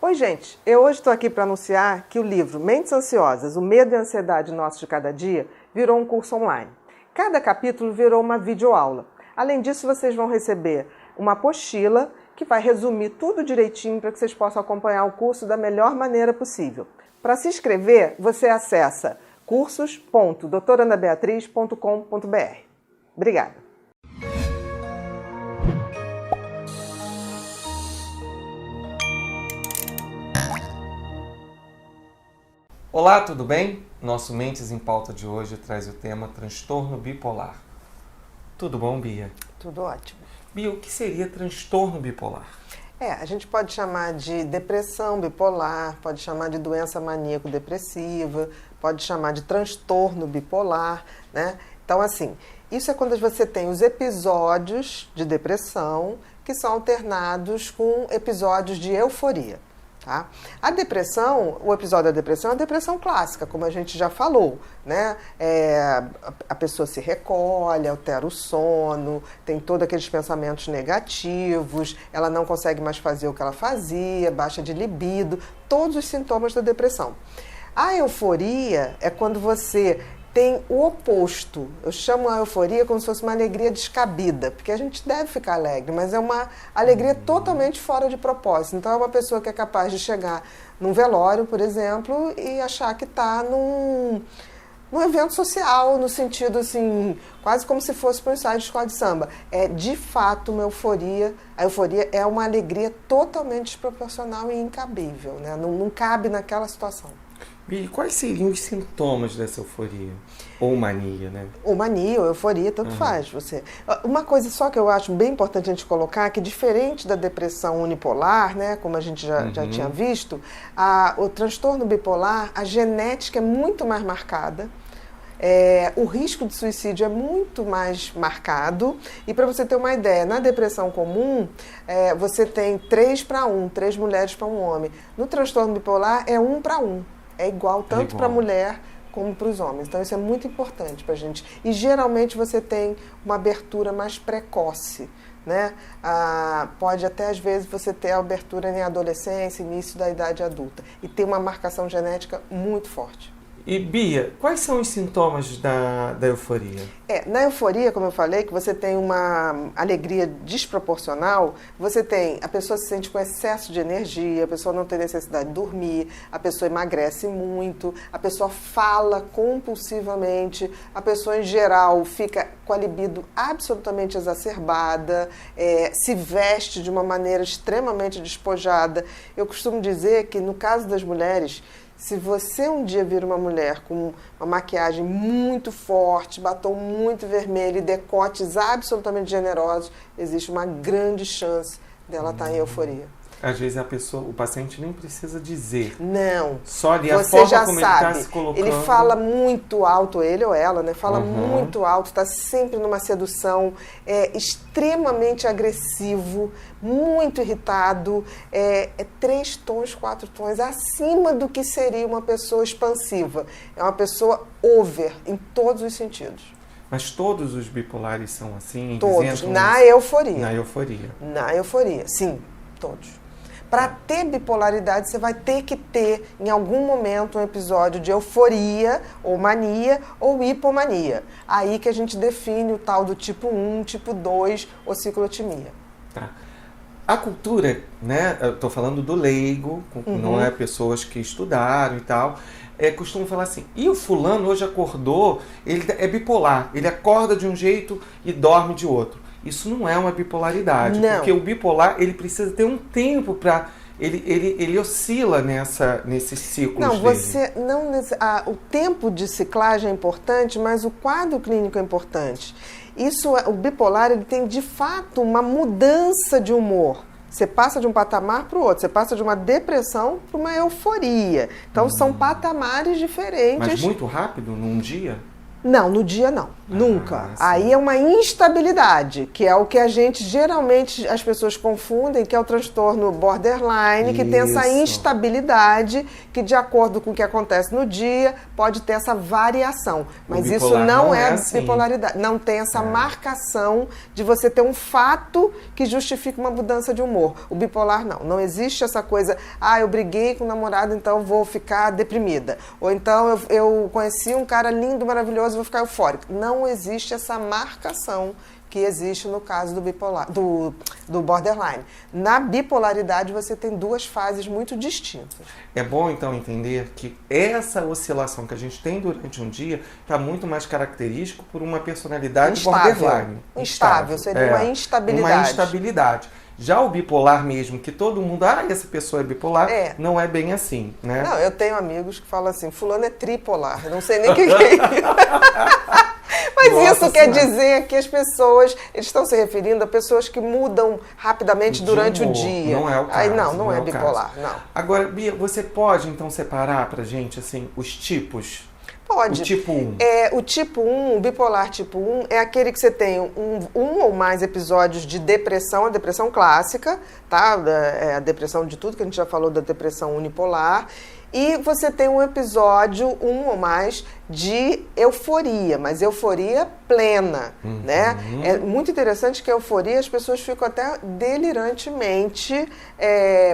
Oi, gente. Eu hoje estou aqui para anunciar que o livro Mentes Ansiosas, o Medo e a Ansiedade Nossos de Cada Dia, virou um curso online. Cada capítulo virou uma videoaula. Além disso, vocês vão receber uma apostila que vai resumir tudo direitinho para que vocês possam acompanhar o curso da melhor maneira possível. Para se inscrever, você acessa cursos.doutorandabeatriz.com.br. Obrigada. Olá, tudo bem? Nosso Mentes em Pauta de hoje traz o tema transtorno bipolar. Tudo bom, Bia? Tudo ótimo. Bia, o que seria transtorno bipolar? A gente pode chamar de depressão bipolar, pode chamar de doença maníaco-depressiva, pode chamar de transtorno bipolar, né? Então, assim, isso é quando você tem os episódios de depressão que são alternados com episódios de euforia. Tá? A depressão, o episódio da depressão é a depressão clássica, como a gente já falou, né? A pessoa se recolhe, altera o sono, tem todos aqueles pensamentos negativos, ela não consegue mais fazer o que ela fazia, baixa de libido, todos os sintomas da depressão. A euforia é quando você tem o oposto. Eu chamo a euforia como se fosse uma alegria descabida, porque a gente deve ficar alegre, mas é uma alegria totalmente fora de propósito. Então é uma pessoa que é capaz de chegar num velório, por exemplo, e achar que está num evento social, no sentido assim, quase como se fosse para um ensaio de escola de samba. É de fato uma euforia. A euforia é uma alegria totalmente desproporcional e incabível, né? Não cabe naquela situação. E quais seriam os sintomas dessa euforia? Ou mania, né? Ou mania, ou euforia, tanto faz. Uma coisa só que eu acho bem importante a gente colocar, que diferente da depressão unipolar, né, como a gente já tinha visto, o transtorno bipolar, a genética é muito mais marcada. O risco de suicídio é muito mais marcado. E para você ter uma ideia, na depressão comum, você tem 3 para 1, 3 mulheres para um homem. No transtorno bipolar, é 1 para 1. É igual tanto para a mulher como para os homens. Então, isso é muito importante para a gente. E, geralmente, você tem uma abertura mais precoce, né? Pode até, às vezes, você ter a abertura em adolescência, início da idade adulta. E tem uma marcação genética muito forte. E, Bia, quais são os sintomas da euforia? Na euforia, como eu falei, que você tem uma alegria desproporcional, a pessoa se sente com excesso de energia, a pessoa não tem necessidade de dormir, a pessoa emagrece muito, a pessoa fala compulsivamente, a pessoa, em geral, fica com a libido absolutamente exacerbada, se veste de uma maneira extremamente despojada. Eu costumo dizer que, no caso das mulheres, se você um dia vir uma mulher com uma maquiagem muito forte, batom muito vermelho e decotes absolutamente generosos, existe uma grande chance dela estar em euforia. Às vezes o paciente nem precisa dizer. Não. Só ali a você forma já como sabe. Ele está se colocando. Ele fala muito alto, ele ou ela, né? Fala muito alto, está sempre numa sedução, extremamente agressivo, muito irritado, 3 tons, 4 tons acima do que seria uma pessoa expansiva. É uma pessoa over em todos os sentidos. Mas todos os bipolares são assim? Todos, na euforia. Na euforia. Na euforia, sim, todos. Para ter bipolaridade, você vai ter que ter, em algum momento, um episódio de euforia, ou mania, ou hipomania. Aí que a gente define o tal do tipo 1, tipo 2, ou ciclotimia. Tá. A cultura, né, eu estou falando do leigo, não é pessoas que estudaram e tal, costumam falar assim, e o fulano hoje acordou, ele é bipolar, ele acorda de um jeito e dorme de outro. Isso não é uma bipolaridade, porque o bipolar ele precisa ter um tempo para... Ele oscila nesses ciclos dele. O tempo de ciclagem é importante, mas o quadro clínico é importante. O bipolar ele tem, de fato, uma mudança de humor. Você passa de um patamar para o outro, você passa de uma depressão para uma euforia. Então, são patamares diferentes. Mas muito rápido, num dia? Não, no dia não, nunca. sim. Aí é uma instabilidade, que é o que a gente, geralmente, as pessoas confundem, que é o transtorno borderline, que tem essa Isso. instabilidade, que de acordo com o que acontece no dia, pode ter essa variação. Mas isso bipolar não é assim. bipolaridade, não tem essa marcação de você ter um fato que justifica uma mudança de humor. O bipolar não existe essa coisa, eu briguei com o namorado, então vou ficar deprimida. Ou então eu conheci um cara lindo, maravilhoso, vou ficar eufórica. Não existe essa marcação que existe no caso do bipolar, do borderline. Na bipolaridade você tem duas fases muito distintas. É bom então entender que essa oscilação que a gente tem durante um dia está muito mais característico por uma personalidade borderline. Instável, seria uma instabilidade. Uma instabilidade. Já o bipolar mesmo, que todo mundo, essa pessoa é bipolar, não é bem assim, né? Não, eu tenho amigos que falam assim, fulano é tripolar, eu não sei nem o que é isso. Mas Nossa isso quer Senhora. dizer que as pessoas, eles estão se referindo a pessoas que mudam rapidamente durante o dia. Não é o caso. Aí não é o bipolar, caso. não. Agora, Bia, você pode então separar pra gente, assim, os tipos? Pode. O tipo 1. O tipo 1, o bipolar tipo 1, é aquele que você tem um ou mais episódios de depressão, a depressão clássica, tá? A depressão de tudo que a gente já falou da depressão unipolar. E você tem um episódio, um ou mais, de euforia, mas euforia plena, né? É muito interessante que a euforia, as pessoas ficam até delirantemente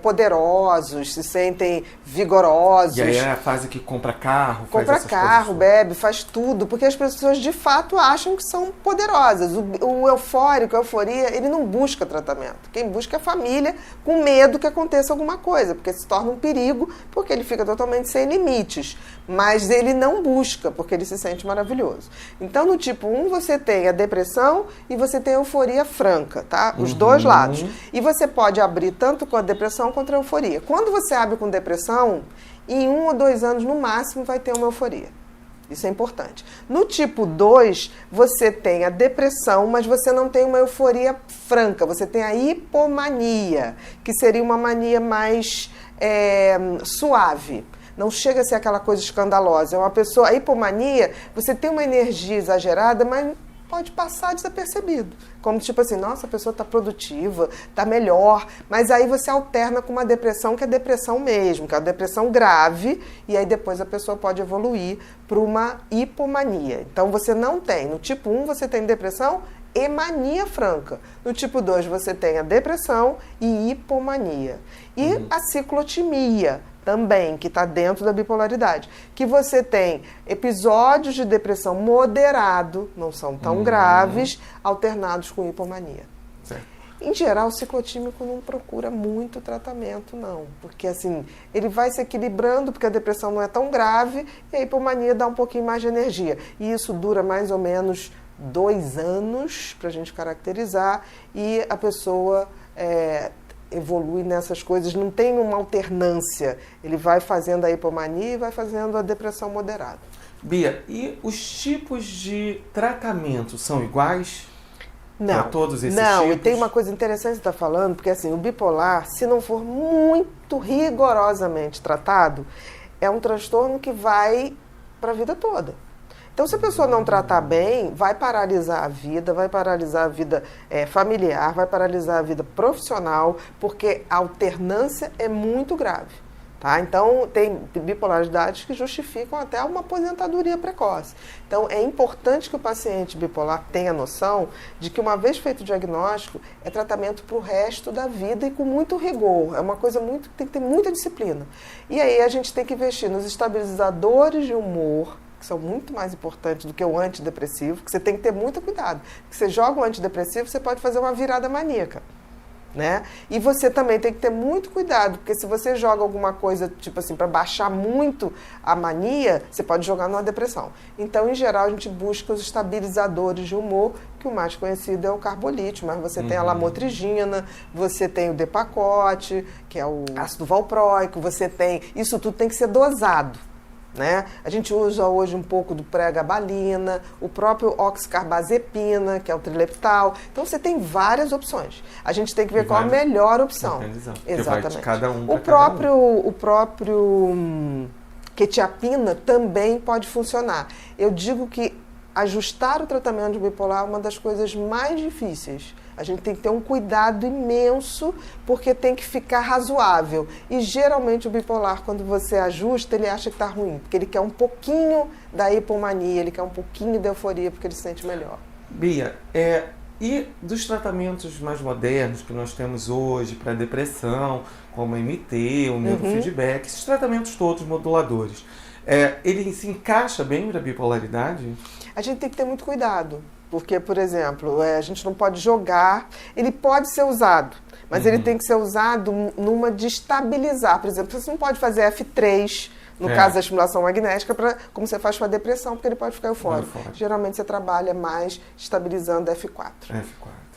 poderosos, se sentem vigorosos. E aí é a fase que compra carro, faz Compra essas carro, coisas. bebe, faz tudo, porque as pessoas de fato acham que são poderosas. O eufórico, a euforia, ele não busca tratamento. Quem busca é a família, com medo que aconteça alguma coisa, porque se torna um perigo, porque ele fica totalmente sem limites. Mas ele não busca, porque ele se sente maravilhoso. Então, no tipo 1, você tem a depressão e você tem a euforia franca, tá? Os dois lados. E você pode abrir tanto com a depressão quanto a euforia. Quando você abre com depressão, em 1 ou 2 anos, no máximo, vai ter uma euforia. Isso é importante. No tipo 2, você tem a depressão, mas você não tem uma euforia franca. Você tem a hipomania, que seria uma mania mais suave. Não chega a ser aquela coisa escandalosa. É uma pessoa, a hipomania, você tem uma energia exagerada, mas pode passar desapercebido. Como tipo assim, nossa, a pessoa está produtiva, está melhor. Mas aí você alterna com uma depressão que é depressão mesmo, que é uma depressão grave, e aí depois a pessoa pode evoluir para uma hipomania. Então você não tem. No tipo 1 você tem depressão e mania franca. No tipo 2 você tem a depressão e hipomania. E a ciclotimia também, que está dentro da bipolaridade, que você tem episódios de depressão moderado, não são tão graves, alternados com hipomania. Certo. Em geral, o ciclotímico não procura muito tratamento, não, porque assim, ele vai se equilibrando, porque a depressão não é tão grave, e a hipomania dá um pouquinho mais de energia. E isso dura mais ou menos 2 anos, para a gente caracterizar, e a pessoa evolui nessas coisas, não tem uma alternância. Ele vai fazendo a hipomania e vai fazendo a depressão moderada. Bia, e os tipos de tratamento são iguais? Não, para todos esses não. tipos? E tem uma coisa interessante que você está falando, porque assim, o bipolar, se não for muito rigorosamente tratado, é um transtorno que vai para a vida toda. Então, se a pessoa não tratar bem, vai paralisar a vida familiar, vai paralisar a vida profissional, porque a alternância é muito grave. Tá? Então, tem bipolaridades que justificam até uma aposentadoria precoce. Então, é importante que o paciente bipolar tenha noção de que, uma vez feito o diagnóstico, é tratamento para o resto da vida e com muito rigor. É uma coisa muito, tem que ter muita disciplina. E aí a gente tem que investir nos estabilizadores de humor, que são muito mais importantes do que o antidepressivo, que você tem que ter muito cuidado. Porque você joga o antidepressivo, você pode fazer uma virada maníaca. Né? E você também tem que ter muito cuidado, porque se você joga alguma coisa, tipo assim, para baixar muito a mania, você pode jogar numa depressão. Então, em geral, a gente busca os estabilizadores de humor, que o mais conhecido é o carbolítio, mas você tem a lamotrigina, você tem o Depakote, que é o ácido valproico, você tem... Isso tudo tem que ser dosado. Né? A gente usa hoje um pouco do pregabalina, o próprio oxcarbazepina, que é o trileptal. Então você tem várias opções. A gente tem que ver qual a melhor opção. Exatamente. Vai de cada um O próprio quetiapina também pode funcionar. Eu digo que ajustar o tratamento de bipolar é uma das coisas mais difíceis. A gente tem que ter um cuidado imenso, porque tem que ficar razoável. E geralmente o bipolar, quando você ajusta, ele acha que está ruim, porque ele quer um pouquinho da hipomania, ele quer um pouquinho da euforia, porque ele se sente melhor. Bia, e dos tratamentos mais modernos que nós temos hoje para depressão, como a MT, o neurofeedback, esses tratamentos todos moduladores, ele se encaixa bem para a bipolaridade? A gente tem que ter muito cuidado, porque, por exemplo, a gente não pode jogar, ele pode ser usado, mas ele tem que ser usado numa de estabilizar. Por exemplo, você não pode fazer F3, no caso da estimulação magnética, como você faz com a depressão, porque ele pode ficar eufórico. Geralmente você trabalha mais estabilizando F4.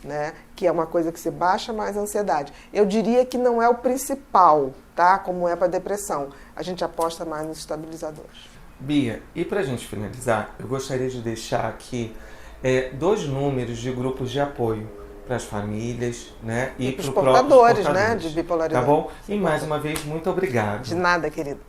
Né? Que é uma coisa que se baixa mais a ansiedade. Eu diria que não é o principal, tá? Como é para depressão. A gente aposta mais nos estabilizadores. Bia, e para a gente finalizar, eu gostaria de deixar aqui 2 números de grupos de apoio para as famílias, né? E para os portadores, né? De bipolaridade. Tá bom? E mais uma vez, muito obrigado. De nada, querido.